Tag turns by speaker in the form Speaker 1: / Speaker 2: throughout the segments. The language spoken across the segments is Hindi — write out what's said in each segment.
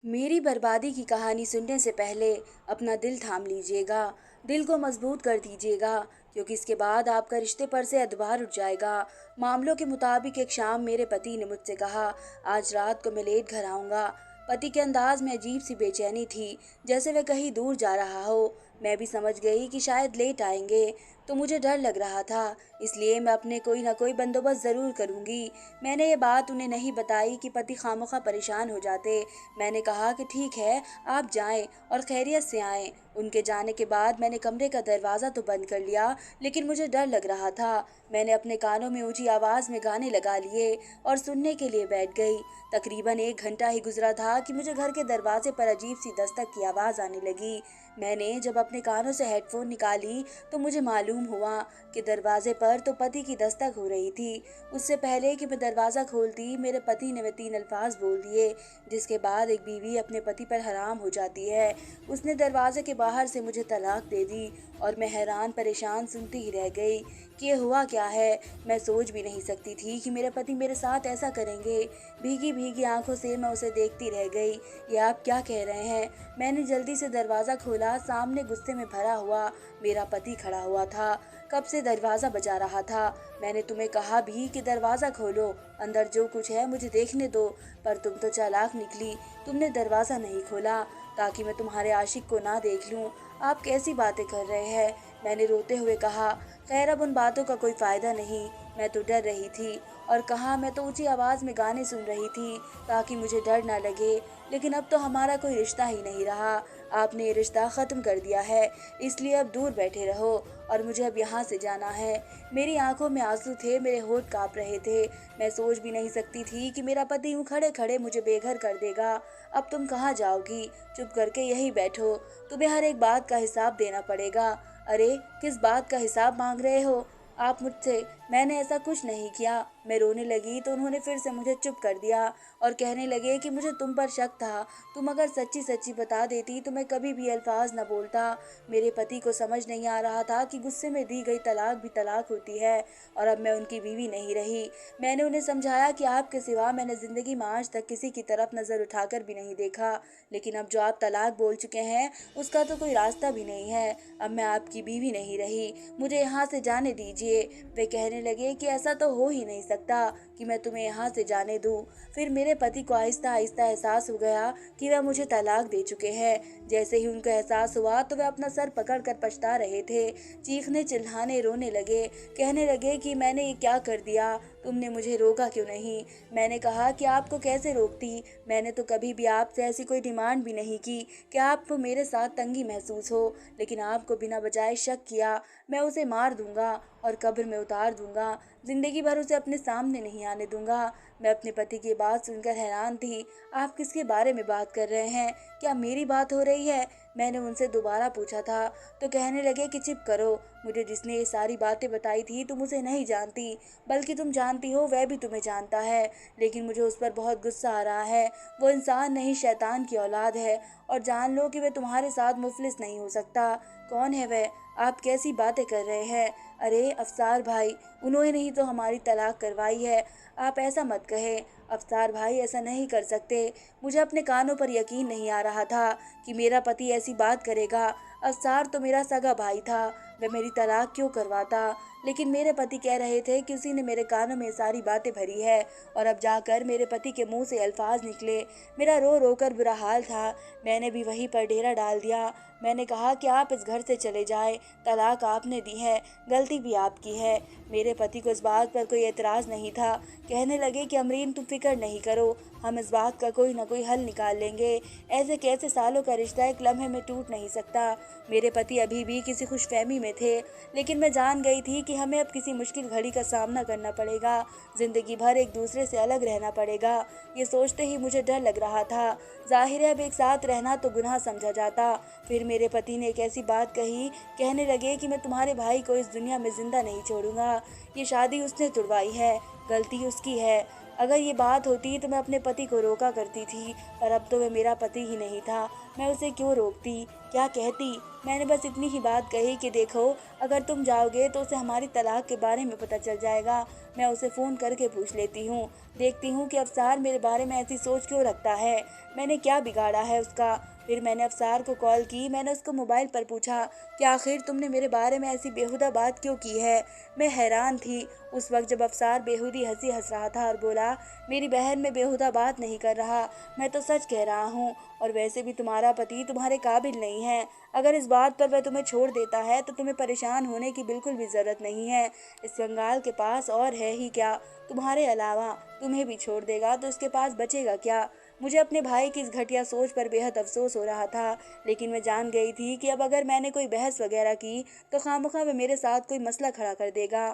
Speaker 1: मेरी बर्बादी की कहानी सुनने से पहले अपना दिल थाम लीजिएगा, दिल को मजबूत कर दीजिएगा, क्योंकि इसके बाद आपका रिश्ते पर से एतबार उठ जाएगा। मामलों के मुताबिक एक शाम मेरे पति ने मुझसे कहा, आज रात को मैं लेट घर आऊँगा। पति के अंदाज में अजीब सी बेचैनी थी, जैसे वह कहीं दूर जा रहा हो। मैं भी समझ गई कि शायद लेट आएंगे, तो मुझे डर लग रहा था, इसलिए मैं अपने कोई ना कोई बंदोबस्त ज़रूर करूँगी। मैंने ये बात उन्हें नहीं बताई कि पति खामख़ा परेशान हो जाते। मैंने कहा कि ठीक है, आप जाएं और खैरियत से आएं। उनके जाने के बाद मैंने कमरे का दरवाज़ा तो बंद कर लिया, लेकिन मुझे डर लग रहा था। मैंने अपने कानों में ऊंची आवाज़ में गाने लगा लिए और सुनने के लिए बैठ गई। तकरीबन 1 घंटा ही गुजरा था कि मुझे घर के दरवाजे पर अजीब सी दस्तक की आवाज़ आने लगी। मैंने जब अपने कानों से हेडफोन निकाली तो मुझे मालूम हुआ कि दरवाजे पर तो पति की दस्तक हो रही थी। उससे पहले कि मैं दरवाज़ा खोलती, मेरे पति ने वे 3 अल्फाज बोल दिए जिसके बाद एक बीवी अपने पति पर हराम हो जाती है। उसने दरवाजे के बाहर से मुझे तलाक दे दी और मैं हैरान परेशान सुनती ही रह गई कि ये हुआ क्या है। मैं सोच भी नहीं सकती थी कि मेरे पति मेरे साथ ऐसा करेंगे। भीगी भीगी आंखों से मैं उसे देखती रह गई। ये आप क्या कह रहे हैं? मैंने जल्दी से दरवाज़ा खोला। सामने गुस्से में भरा हुआ मेरा पति खड़ा हुआ था। कब से दरवाज़ा बजा रहा था। मैंने तुम्हें कहा भी कि दरवाज़ा खोलो, अंदर जो कुछ है मुझे देखने दो, पर तुम तो चालाक निकली। तुमने दरवाज़ा नहीं खोला ताकि मैं तुम्हारे आशिक को ना देख लूं। आप कैसी बातें कर रहे हैं? मैंने रोते हुए कहा। खैर, अब उन बातों का कोई फ़ायदा नहीं। मैं तो डर रही थी। और कहा, मैं तो ऊंची आवाज़ में गाने सुन रही थी ताकि मुझे डर ना लगे। लेकिन अब तो हमारा कोई रिश्ता ही नहीं रहा। आपने ये रिश्ता ख़त्म कर दिया है, इसलिए अब दूर बैठे रहो और मुझे अब यहाँ से जाना है। मेरी आंखों में आंसू थे, मेरे होंठ काँप रहे थे। मैं सोच भी नहीं सकती थी कि मेरा पति यूं खड़े खड़े मुझे बेघर कर देगा। अब तुम कहाँ जाओगी? चुप करके यहीं बैठो, तुम्हें हर एक बात का हिसाब देना पड़ेगा। अरे, किस बात का हिसाब मांग रहे हो आप मुझसे? मैंने ऐसा कुछ नहीं किया। मैं रोने लगी तो उन्होंने फिर से मुझे चुप कर दिया और कहने लगे कि मुझे तुम पर शक था। तुम अगर सच्ची सच्ची बता देती तो मैं कभी भी अल्फाज न बोलता। मेरे पति को समझ नहीं आ रहा था कि गुस्से में दी गई तलाक भी तलाक होती है और अब मैं उनकी बीवी नहीं रही। मैंने उन्हें समझाया कि आपके सिवा मैंने ज़िंदगी में आज तक किसी की तरफ नज़र उठाकर भी नहीं देखा। लेकिन अब जो आप तलाक बोल चुके हैं, उसका तो कोई रास्ता भी नहीं है। अब मैं आपकी बीवी नहीं रही, मुझे यहाँ से जाने दीजिए। वे कहने लगे कि ऐसा तो हो ही नहीं सकता कि मैं तुम्हें यहाँ से जाने दूँ। फिर मेरे पति को आहिस्ता आहिस्ता एहसास हो गया कि वह मुझे तलाक दे चुके हैं। जैसे ही उनको एहसास हुआ तो वे अपना सर पकड़कर पछता रहे थे। चीखने चिल्लाने रोने लगे, कहने लगे कि मैंने ये क्या कर दिया, तुमने मुझे रोका क्यों नहीं? मैंने कहा कि आपको कैसे रोकती, मैंने तो कभी भी आपसे ऐसी कोई डिमांड भी नहीं की कि आपको मेरे साथ तंगी महसूस हो। लेकिन आपको बिना वजह शक किया। मैं उसे मार दूंगा और कब्र में उतार दूंगा, जिंदगी भर उसे अपने सामने नहीं आने दूंगा। मैं अपने पति की बात सुनकर हैरान थी। आप किसके बारे में बात कर रहे हैं? क्या मेरी बात हो रही है? मैंने उनसे दोबारा पूछा था तो कहने लगे कि चुप करो, मुझे जिसने ये सारी बातें बताई थी तुम उसे नहीं जानती, बल्कि तुम जानती हो वह भी तुम्हें जानता है। लेकिन मुझे उस पर बहुत गुस्सा आ रहा है। वो इंसान नहीं, शैतान की औलाद है। और जान लो कि वह तुम्हारे साथ मुफलिस नहीं हो सकता। कौन है वह? आप कैसी बातें कर रहे हैं? अरे अफसार भाई, उन्होंने ही तो हमारी तलाक करवाई है। आप ऐसा मत कहें। अफसार भाई ऐसा नहीं कर सकते। मुझे अपने कानों पर यकीन नहीं आ रहा था कि मेरा पति ऐसी बात करेगा। अफसार तो मेरा सगा भाई था, वह मेरी तलाक क्यों करवाता? लेकिन मेरे पति कह रहे थे कि उसी ने मेरे कानों में सारी बातें भरी है। और अब जाकर मेरे पति के मुंह से अल्फाज निकले। मेरा रो रो कर बुरा हाल था। मैंने भी वहीं पर डेरा डाल दिया। मैंने कहा कि आप इस घर से चले जाएं, तलाक आपने दी है, गलती भी आपकी है। मेरे पति को इस बात पर कोई एतराज़ नहीं था। कहने लगे कि अमरीन, तुम फिक्र नहीं करो, हम इस बात का कोई ना कोई हल निकाल लेंगे। ऐसे कैसे सालों का रिश्ता एक लम्हे में टूट नहीं सकता। मेरे पति अभी भी किसी खुशफहमी में थे, लेकिन मैं जान गई थी कि हमें अब किसी मुश्किल घड़ी का सामना करना पड़ेगा। जिंदगी भर एक दूसरे से अलग रहना पड़ेगा। ये सोचते ही मुझे डर लग रहा था। जाहिर है अब एक साथ रहना तो गुनाह समझा जाता। फिर मेरे पति ने एक ऐसी बात कही, कहने लगे कि मैं तुम्हारे भाई को इस दुनिया में जिंदा नहीं छोड़ूंगा। ये शादी उसने तुड़वाई है, गलती उसकी है। अगर ये बात होती तो मैं अपने पति को रोका करती थी, पर अब तो वह मेरा पति ही नहीं था। मैं उसे क्यों रोकती? क्या कहती? मैंने बस इतनी ही बात कही कि देखो, अगर तुम जाओगे तो उसे हमारी तलाक के बारे में पता चल जाएगा। मैं उसे फ़ोन करके पूछ लेती हूँ, देखती हूँ कि अफ़सार मेरे बारे में ऐसी सोच क्यों रखता है, मैंने क्या बिगाड़ा है उसका। फिर मैंने अफ़सार को कॉल की, मैंने उसको मोबाइल पर पूछा कि आखिर तुमने मेरे बारे में ऐसी बेहुदा बात क्यों की है? मैं हैरान थी उस वक़्त जब अफ़सार बेहूदी हँसी हँस रहा था और बोला, मेरी बहन मैं बेहुदा बात नहीं कर रहा, मैं तो सच कह रहा हूँ। और वैसे भी तुम्हारा पति तुम्हारे काबिल नहीं है। अगर इस बात पर वह तुम्हें छोड़ देता है तो तुम्हें परेशान होने की बिल्कुल भी ज़रूरत नहीं है। इस कंगाल के पास और है ही क्या? तुम्हारे अलावा तुम्हें भी छोड़ देगा तो उसके पास बचेगा क्या? मुझे अपने भाई की इस घटिया सोच पर बेहद अफ़सोस हो रहा था, लेकिन मैं जान गई थी कि अब अगर मैंने कोई बहस वग़ैरह की तो खामख़ा वह मेरे साथ कोई मसला खड़ा कर देगा।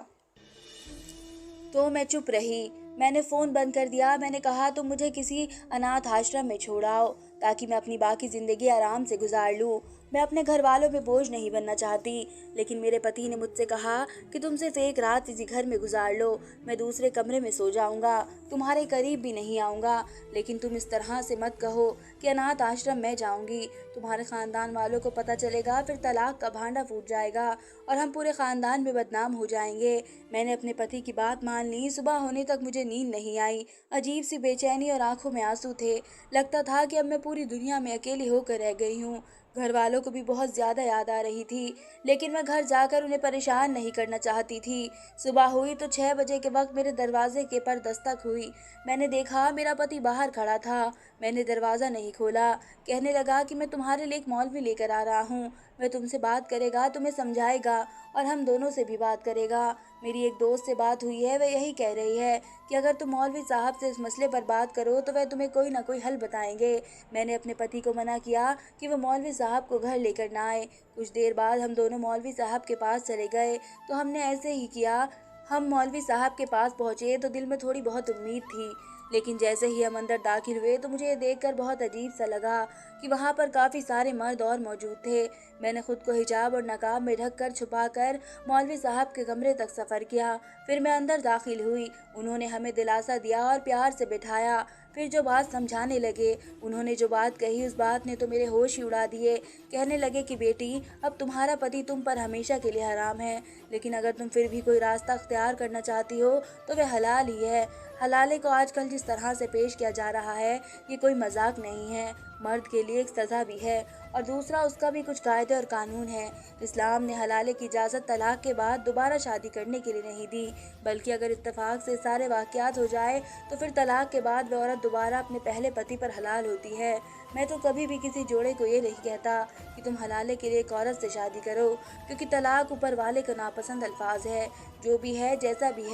Speaker 1: तो मैं चुप रही। मैंने फ़ोन बंद कर दिया। मैंने कहा तुम मुझे किसी अनाथ आश्रम में छोड़ आओ ताकि मैं अपनी बाकी ज़िंदगी आराम से गुजार लूँ। मैं अपने घर वालों पे बोझ नहीं बनना चाहती। लेकिन मेरे पति ने मुझसे कहा कि तुम सिर्फ एक रात इसी घर में गुजार लो, मैं दूसरे कमरे में सो जाऊँगा, तुम्हारे करीब भी नहीं आऊँगा। लेकिन तुम इस तरह से मत कहो कि अनाथ आश्रम मैं जाऊँगी। तुम्हारे ख़ानदान वालों को पता चलेगा, फिर तलाक का भांडा फूट जाएगा और हम पूरे ख़ानदान में बदनाम हो जाएंगे। मैंने अपने पति की बात मान ली। सुबह होने तक मुझे नींद नहीं आई। अजीब सी बेचैनी और आंखों में आंसू थे। लगता था कि अब मैं पूरी दुनिया में अकेली होकर रह गई हूँ। घर वालों को भी बहुत ज़्यादा याद आ रही थी, लेकिन मैं घर जाकर उन्हें परेशान नहीं करना चाहती थी। सुबह हुई तो 6 बजे के वक्त मेरे दरवाजे के पर दस्तक हुई। मैंने देखा मेरा पति बाहर खड़ा था। मैंने दरवाज़ा नहीं खोला। कहने लगा कि मैं तुम्हारे लिए एक मौलवी लेकर आ रहा हूँ, वह तुमसे बात करेगा, तुम्हें समझाएगा और हम दोनों से भी बात करेगा। मेरी एक दोस्त से बात हुई है, वह यही कह रही है कि अगर तुम मौलवी साहब से इस मसले पर बात करो तो वह तुम्हें कोई ना कोई हल बताएंगे। मैंने अपने पति को मना किया कि वह मौलवी साहब को घर लेकर ना आए। कुछ देर बाद हम दोनों मौलवी साहब के पास चले गए, तो हमने ऐसे ही किया। हम मौलवी साहब के पास पहुंचे तो दिल में थोड़ी बहुत उम्मीद थी, लेकिन जैसे ही हम अंदर दाखिल हुए तो मुझे ये देखकर बहुत अजीब सा लगा कि वहाँ पर काफ़ी सारे मर्द और मौजूद थे। मैंने खुद को हिजाब और नकाब में ढककर छुपाकर मौलवी साहब के कमरे तक सफ़र किया। फिर मैं अंदर दाखिल हुई। उन्होंने हमें दिलासा दिया और प्यार से बिठाया। फिर जो बात समझाने लगे, उन्होंने जो बात कही उस बात ने तो मेरे होश ही उड़ा दिए। कहने लगे कि बेटी, अब तुम्हारा पति तुम पर हमेशा के लिए हराम है, लेकिन अगर तुम फिर भी कोई रास्ता अख्तियार करना चाहती हो तो वह हलाल ही है। हलाले को आजकल जिस तरह से पेश किया जा रहा है, ये कोई मजाक नहीं है। मर्द के लिए एक सज़ा भी है और दूसरा उसका भी कुछ कायदे और कानून है। इस्लाम ने हलाले की इजाज़त तलाक के बाद दोबारा शादी करने के लिए नहीं दी, बल्कि अगर इत्तेफाक से सारे वाक़यात हो जाए तो फिर तलाक के बाद वह औरत दोबारा अपने पहले पति पर हलाल होती है। मैं तो कभी भी किसी जोड़े को ये नहीं कहता कि तुम हलाले के लिए एक औरत से शादी करो, क्योंकि तलाक ऊपर वाले का नापसंद अल्फाज है। जो भी है, जैसा भी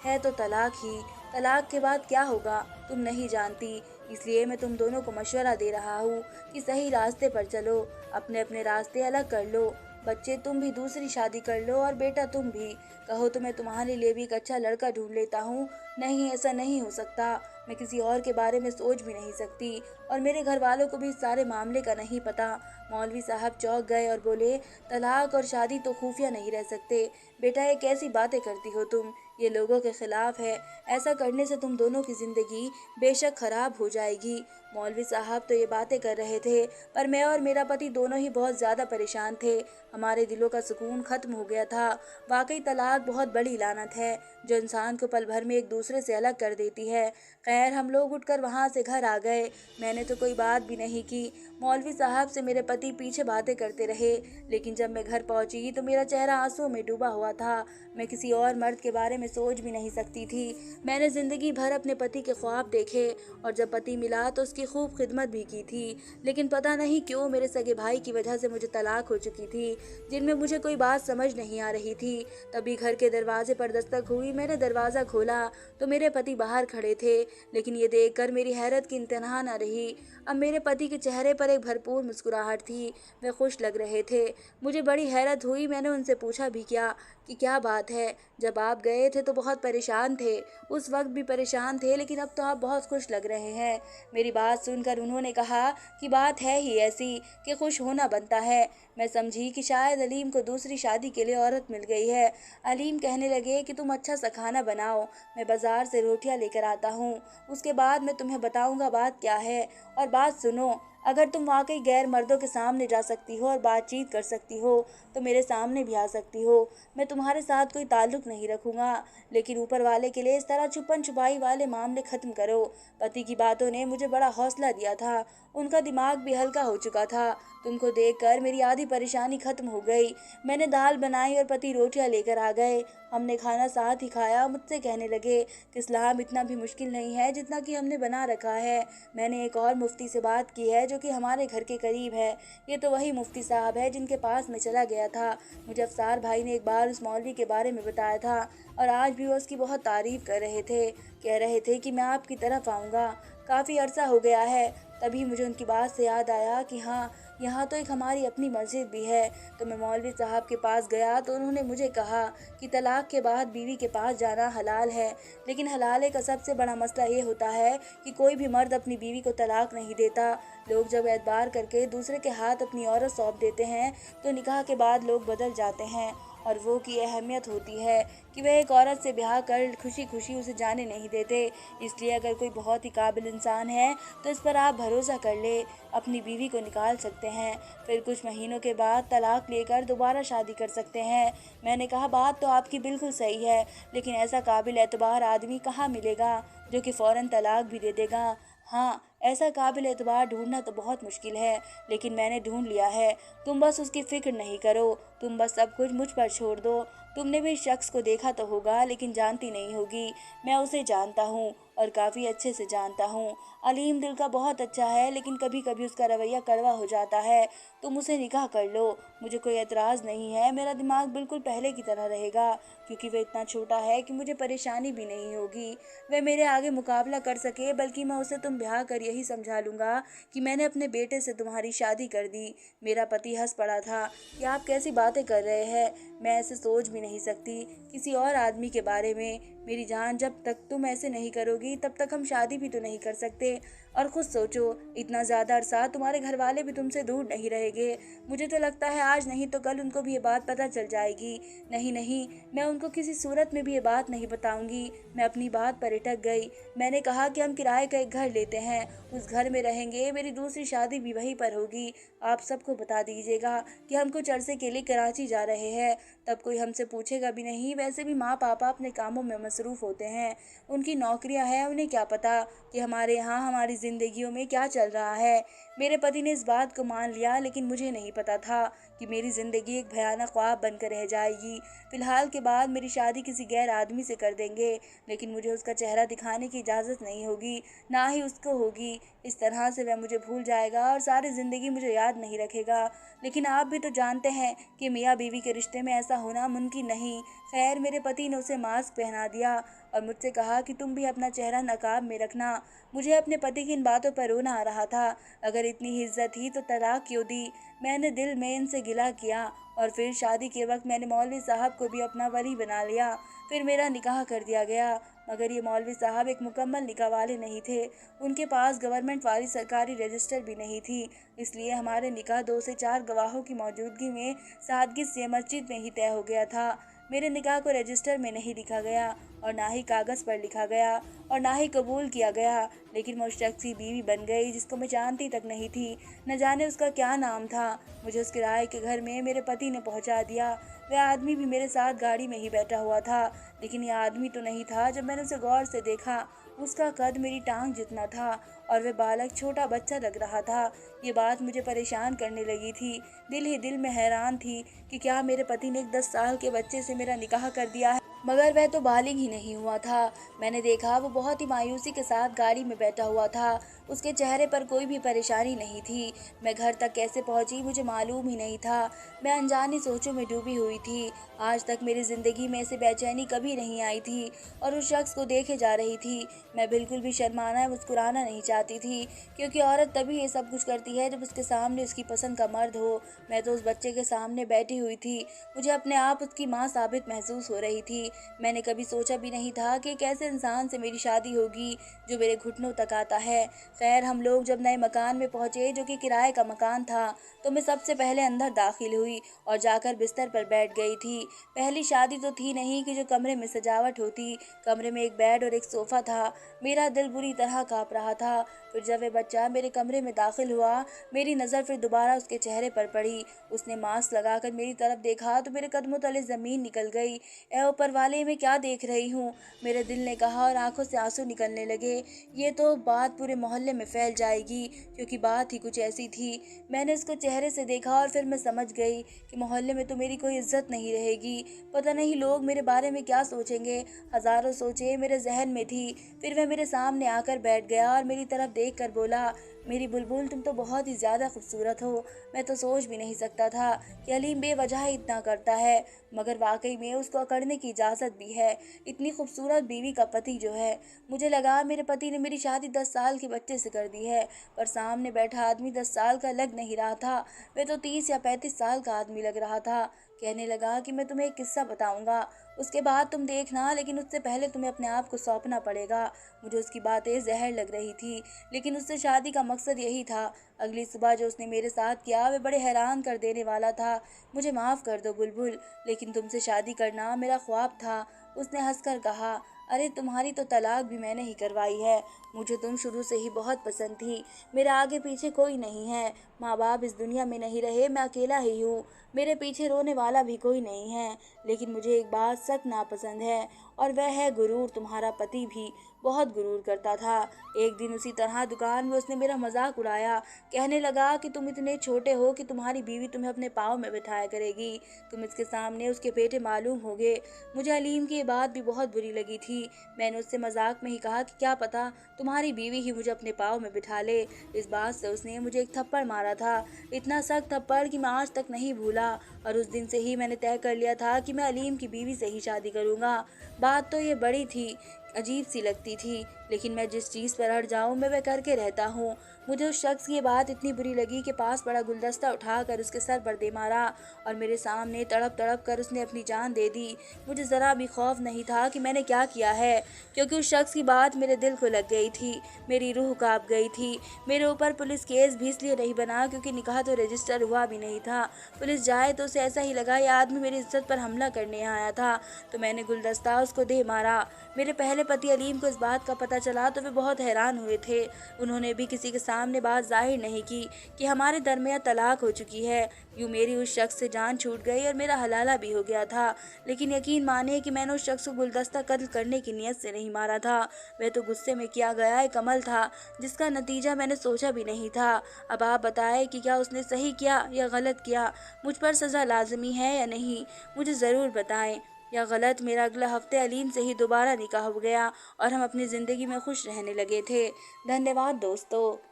Speaker 1: है तो तलाक ही। तलाक के बाद क्या होगा तुम नहीं जानती, इसलिए मैं तुम दोनों को मशवरा दे रहा हूँ कि सही रास्ते पर चलो, अपने अपने रास्ते अलग कर लो। बच्चे तुम भी दूसरी शादी कर लो और बेटा तुम भी। कहो तो मैं तुम्हारे लिए भी एक अच्छा लड़का ढूंढ लेता हूँ। नहीं, ऐसा नहीं हो सकता। मैं किसी और के बारे में सोच भी नहीं सकती और मेरे घर वालों को भी इस सारे मामले का नहीं पता। मौलवी साहब चौंक गए और बोले, तलाक और शादी तो खुफिया नहीं रह सकते। बेटा, ये कैसी बातें करती हो तुम? ये लोगों के खिलाफ है। ऐसा करने से तुम दोनों की जिंदगी बेशक खराब हो जाएगी। मौलवी साहब तो ये बातें कर रहे थे, पर मैं और मेरा पति दोनों ही बहुत ज़्यादा परेशान थे। हमारे दिलों का सुकून खत्म हो गया था। वाकई तलाक बहुत बड़ी लानत है जो इंसान को पल भर में एक दूसरे से अलग कर देती है। खैर, हम लोग उठकर वहाँ से घर आ गए। मैंने तो कोई बात भी नहीं की। मौलवी साहब से मेरे पति पीछे बातें करते रहे, लेकिन जब मैं घर पहुंची तो मेरा चेहरा आंसुओं में डूबा हुआ था। मैं किसी और मर्द के बारे में सोच भी नहीं सकती थी। मैंने ज़िंदगी भर अपने पति के ख्वाब देखे और जब पति मिला तो उसकी खूब खिदमत भी की थी, लेकिन पता नहीं क्यों मेरे सगे भाई की वजह से मुझे तलाक हो चुकी थी, जिनमें मुझे कोई बात समझ नहीं आ रही थी। तभी घर के दरवाजे पर दस्तक हुई। मैंने दरवाज़ा खोला तो मेरे पति बाहर खड़े थे, लेकिन ये देखकर मेरी हैरत की इंतहा न रही। अब मेरे पति के चेहरे पर एक भरपूर मुस्कुराहट थी। वे खुश लग रहे थे। मुझे बड़ी हैरत हुई। मैंने उनसे पूछा भी कि क्या बात है? जब आप गए थे तो बहुत परेशान थे, उस वक्त भी परेशान थे, लेकिन अब तो आप बहुत खुश लग रहे हैं। मेरी बात सुनकर उन्होंने कहा कि बात है ही ऐसी कि खुश होना बनता है। मैं समझी कि शायद अलीम को दूसरी शादी के लिए औरत मिल गई है। अलीम कहने लगे कि तुम अच्छा सा खाना बनाओ, मैं बाजार से रोटियां लेकर आता हूँ, उसके बाद मैं तुम्हें बताऊंगा बात क्या है। और बात सुनो, अगर तुम वाकई गैर मर्दों के सामने जा सकती हो और बातचीत कर सकती हो तो मेरे सामने भी आ सकती हो। मैं तुम्हारे साथ कोई ताल्लुक नहीं रखूंगा, लेकिन ऊपर वाले के लिए इस तरह छुपन छुपाई वाले मामले खत्म करो। पति की बातों ने मुझे बड़ा हौसला दिया था, उनका दिमाग भी हल्का हो चुका था। तुमको देखकर मेरी आधी परेशानी खत्म हो गई। मैंने दाल बनाई और पति रोटियां लेकर आ गए। हमने खाना साथ ही खाया। मुझसे कहने लगे कि इस्लाम इतना भी मुश्किल नहीं है जितना कि हमने बना रखा है। मैंने एक और मुफ्ती से बात की है जो कि हमारे घर के करीब है। ये तो वही मुफ्ती साहब है जिनके पास मैं चला गया था। मुझे अफसार भाई ने एक बार उस मौलवी के बारे में बताया था और आज भी वो उसकी बहुत तारीफ कर रहे थे। कह रहे थे कि मैं आपकी तरफ आऊँगा। काफ़ी अरसा हो गया है। तभी मुझे उनकी बात से याद आया कि हाँ, यहाँ तो एक हमारी अपनी मस्जिद भी है। तो मैं मौलवी साहब के पास गया तो उन्होंने मुझे कहा कि तलाक के बाद बीवी के पास जाना हलाल है, लेकिन हलाले का सबसे बड़ा मसला ये होता है कि कोई भी मर्द अपनी बीवी को तलाक नहीं देता। लोग जब एतबार करके दूसरे के हाथ अपनी औरत सौंप देते हैं तो निकाह के बाद लोग बदल जाते हैं, और वो की अहमियत होती है कि वह एक औरत से ब्याह कर खुशी खुशी उसे जाने नहीं देते। इसलिए अगर कोई बहुत ही काबिल इंसान है तो इस पर आप भरोसा कर ले, अपनी बीवी को निकाल सकते हैं, फिर कुछ महीनों के बाद तलाक लेकर दोबारा शादी कर सकते हैं। मैंने कहा बात तो आपकी बिल्कुल सही है, लेकिन ऐसा काबिल एतबार आदमी कहाँ मिलेगा जो कि फ़ौरन तलाक भी दे देगा। हाँ, ऐसा काबिल एतबार ढूंढना तो बहुत मुश्किल है, लेकिन मैंने ढूंढ लिया है। तुम बस उसकी फिक्र नहीं करो, तुम बस सब कुछ मुझ पर छोड़ दो। तुमने भी इस शख्स को देखा तो होगा, लेकिन जानती नहीं होगी। मैं उसे जानता हूँ और काफ़ी अच्छे से जानता हूँ। अलीम दिल का बहुत अच्छा है, लेकिन कभी कभी उसका रवैया कड़वा हो जाता है। तुम उसे निकाह कर लो, मुझे कोई एतराज़ नहीं है। मेरा दिमाग बिल्कुल पहले की तरह रहेगा, क्योंकि वह इतना छोटा है कि मुझे परेशानी भी नहीं होगी। वह मेरे आगे मुकाबला कर सके, बल्कि मैं उसे तुम ब्याह कर यही समझा लूँगा कि मैंने अपने बेटे से तुम्हारी शादी कर दी। मेरा पति हंस पड़ा था कि आप कैसी बातें कर रहे हैं, मैं ऐसे सोच भी नहीं सकती किसी और आदमी के बारे में। मेरी जान, जब तक तुम ऐसे नहीं करोगी तब तक हम शादी भी तो नहीं कर सकते। और खुद सोचो, इतना ज़्यादा अरसा तुम्हारे घर वाले भी तुमसे दूर नहीं रहेंगे। मुझे तो लगता है आज नहीं तो कल उनको भी ये बात पता चल जाएगी। नहीं नहीं, मैं उनको किसी सूरत में भी ये बात नहीं बताऊंगी। मैं अपनी बात पर अटक गई। मैंने कहा कि हम किराए का एक घर लेते हैं, उस घर में रहेंगे, मेरी दूसरी शादी भी वहीं पर होगी। आप सबको बता दीजिएगा कि हम कुछ अरसे के लिए कराची जा रहे हैं, तब कोई हमसे पूछेगा भी नहीं। वैसे भी माँ पापा अपने कामों में मसरूफ़ होते हैं, उनकी नौकरियां हैं, उन्हें क्या पता कि हमारे यहाँ हमारी ज़िंदगियों में क्या चल रहा है। मेरे पति ने इस बात को मान लिया, लेकिन मुझे नहीं पता था कि मेरी ज़िंदगी एक भयानक ख्वाब बनकर रह जाएगी। फ़िलहाल के बाद मेरी शादी किसी गैर आदमी से कर देंगे, लेकिन मुझे उसका चेहरा दिखाने की इजाज़त नहीं होगी, ना ही उसको होगी। इस तरह से वह मुझे भूल जाएगा और सारी ज़िंदगी मुझे याद नहीं रखेगा। लेकिन आप भी तो जानते हैं कि मियाँ बीवी के रिश्ते में ऐसा होना मुमकिन नहीं। खैर, मेरे पति ने उसे मास्क पहना दिया और मुझसे कहा कि तुम भी अपना चेहरा नकाब में रखना। मुझे अपने पति की इन बातों पर रोना आ रहा था। अगर इतनी ही इज्जत थी तो तलाक क्यों दी। मैंने दिल में इनसे गिला किया और फिर शादी के वक्त मैंने मौलवी साहब को भी अपना वली बना लिया। फिर मेरा निकाह कर दिया गया, मगर ये मौलवी साहब एक मुकम्मल निकाह वाले नहीं थे। उनके पास गवर्नमेंट वाली सरकारी रजिस्टर भी नहीं थी, इसलिए हमारे निकाह 2 से 4 गवाहों की मौजूदगी में सादगी से मस्जिद में ही तय हो गया था। मेरे निकाह को रजिस्टर में नहीं लिखा गया और ना ही कागज़ पर लिखा गया और ना ही कबूल किया गया, लेकिन मैं उस शख्स की बीवी बन गई जिसको मैं जानती तक नहीं थी। न जाने उसका क्या नाम था। मुझे उस किराए के घर में मेरे पति ने पहुंचा दिया। वह आदमी भी मेरे साथ गाड़ी में ही बैठा हुआ था, लेकिन यह आदमी तो नहीं था। जब मैंने उसे गौर से देखा, उसका कद मेरी टांग जितना था और वह बालक छोटा बच्चा लग रहा था। ये बात मुझे परेशान करने लगी थी। दिल ही दिल में हैरान थी कि क्या मेरे पति ने एक 10 साल के बच्चे से मेरा निकाह कर दिया है। मगर वह तो बालिग ही नहीं हुआ था। मैंने देखा वो बहुत ही मायूसी के साथ गाड़ी में बैठा हुआ था। उसके चेहरे पर कोई भी परेशानी नहीं थी। मैं घर तक कैसे पहुंची मुझे मालूम ही नहीं था। मैं अनजानी सोचों में डूबी हुई थी। आज तक मेरी ज़िंदगी में ऐसे बेचैनी कभी नहीं आई थी और उस शख्स को देखे जा रही थी। मैं बिल्कुल भी शर्माना या मुस्कुराना नहीं चाहती थी, क्योंकि औरत तभी ये सब कुछ करती है जब उसके सामने उसकी पसंद का मर्द हो। मैं तो उस बच्चे के सामने बैठी हुई थी। मुझे अपने आप उसकी माँ साबित महसूस हो रही थी। मैंने कभी सोचा भी नहीं था कि एक ऐसे इंसान से मेरी शादी होगी जो मेरे घुटनों तक आता है। खैर, हम लोग जब नए मकान में पहुंचे, जो कि किराए का मकान था, तो मैं सबसे पहले अंदर दाखिल हुई और जाकर बिस्तर पर बैठ गई थी। पहली शादी तो थी नहीं कि जो कमरे में सजावट होती। कमरे में एक बेड और एक सोफ़ा था। मेरा दिल बुरी तरह कांप रहा था। फिर जब वह बच्चा मेरे कमरे में दाखिल हुआ, मेरी नज़र फिर दोबारा उसके चेहरे पर पड़ी। उसने मास्क लगाकर मेरी तरफ देखा तो मेरे कदमों तले ज़मीन निकल गई। ऐ ऊपर वाले, मैं क्या देख रही हूँ? मेरे दिल ने कहा और आंखों से आंसू निकलने लगे। ये तो बात पूरे मोहल्ले में फैल जाएगी, क्योंकि बात ही कुछ ऐसी थी। मैंने उसको चेहरे से देखा और फिर मैं समझ गई कि मोहल्ले में तो मेरी कोई इज्जत नहीं रहेगी। पता नहीं लोग मेरे बारे में क्या सोचेंगे। हजारों सोचें मेरे जहन में थी। फिर वह मेरे सामने आकर बैठ गया और मेरी तरफ देख कर बोला, मेरी बुलबुल, तुम तो बहुत ही ज़्यादा खूबसूरत हो। मैं तो सोच भी नहीं सकता था कि अलीम बेवजह ही इतना करता है, मगर वाकई में उसको अकड़ने की इजाज़त भी है। इतनी खूबसूरत बीवी का पति जो है, मुझे लगा मेरे पति ने मेरी शादी 10 साल के बच्चे से कर दी है, पर सामने बैठा आदमी 10 साल का लग नहीं रहा था। वह तो 30 या 35 साल का आदमी लग रहा था। कहने लगा कि मैं तुम्हें एक किस्सा बताऊंगा, उसके बाद तुम देखना, लेकिन उससे पहले तुम्हें अपने आप को सौंपना पड़ेगा। मुझे उसकी बातें जहर लग रही थी, लेकिन उससे शादी का मकसद यही था। अगली सुबह जो उसने मेरे साथ किया वह बड़े हैरान कर देने वाला था। मुझे माफ़ कर दो बुलबुल, लेकिन तुमसे शादी करना मेरा ख्वाब था। उसने हंसकर कहा, अरे तुम्हारी तो तलाक भी मैंने ही करवाई है। मुझे तुम शुरू से ही बहुत पसंद थी। मेरा आगे पीछे कोई नहीं है। माँ बाप इस दुनिया में नहीं रहे, मैं अकेला ही हूँ। मेरे पीछे रोने वाला भी कोई नहीं है। लेकिन मुझे एक बात सख्त नापसंद है, और वह है गुरूर। तुम्हारा पति भी बहुत गुरूर करता था। एक दिन उसी तरह दुकान में उसने मेरा मजाक उड़ाया। कहने लगा कि तुम इतने छोटे हो कि तुम्हारी बीवी तुम्हें अपने पाँव में बिठाया करेगी, तुम इसके सामने उसके बेटे मालूम होगे। मुझे अलीम की ये बात भी बहुत बुरी लगी थी। मैंने उससे मजाक में ही कहा कि क्या पता तुम्हारी बीवी ही मुझे अपने पाँव में बिठा ले। इस बात से उसने मुझे एक थप्पड़ मारा था, इतना सख्त थप्पड़ कि मैं आज तक नहीं भूला। और उस दिन से ही मैंने तय कर लिया था कि मैं अलीम की बीवी से ही शादी करूंगा। बात तो ये बड़ी थी, अजीब सी लगती थी, लेकिन मैं जिस चीज़ पर अड़ जाऊं मैं वह करके रहता हूँ। मुझे उस शख्स की ये बात इतनी बुरी लगी कि पास पड़ा गुलदस्ता उठाकर उसके सर पर दे मारा, और मेरे सामने तड़प तड़प कर उसने अपनी जान दे दी। मुझे ज़रा भी खौफ नहीं था कि मैंने क्या किया है, क्योंकि उस शख्स की बात मेरे दिल को लग गई थी। मेरी रूह कांप गई थी। मेरे ऊपर पुलिस केस भी इसलिए नहीं बना क्योंकि निकाह तो रजिस्टर हुआ भी नहीं था। पुलिस जाए तो उसे ऐसा ही लगा ये आदमी मेरी इज्जत पर हमला करने आया था, तो मैंने गुलदस्ता उसको दे मारा। मेरे पहले पति अलीम को इस बात का पता चला तो वे बहुत हैरान हुए थे। उन्होंने भी किसी के सामने बात जाहिर नहीं की कि हमारे दरमियान तलाक हो चुकी है। यूँ मेरी उस शख्स से जान छूट गई और मेरा हलाला भी हो गया था। लेकिन यकीन मानिए कि मैंने उस शख्स को गुलदस्ता कत्ल करने की नीयत से नहीं मारा था। वह तो गुस्से में किया गया एक अमल था, जिसका नतीजा मैंने सोचा भी नहीं था। अब आप बताएं कि क्या उसने सही किया या गलत किया? मुझ पर सज़ा लाजमी है या नहीं? मुझे ज़रूर बताएं। या गलत? मेरा अगला हफ्ते अलीम से ही दोबारा निकाह हो गया और हम अपनी ज़िंदगी में खुश रहने लगे थे। धन्यवाद दोस्तों।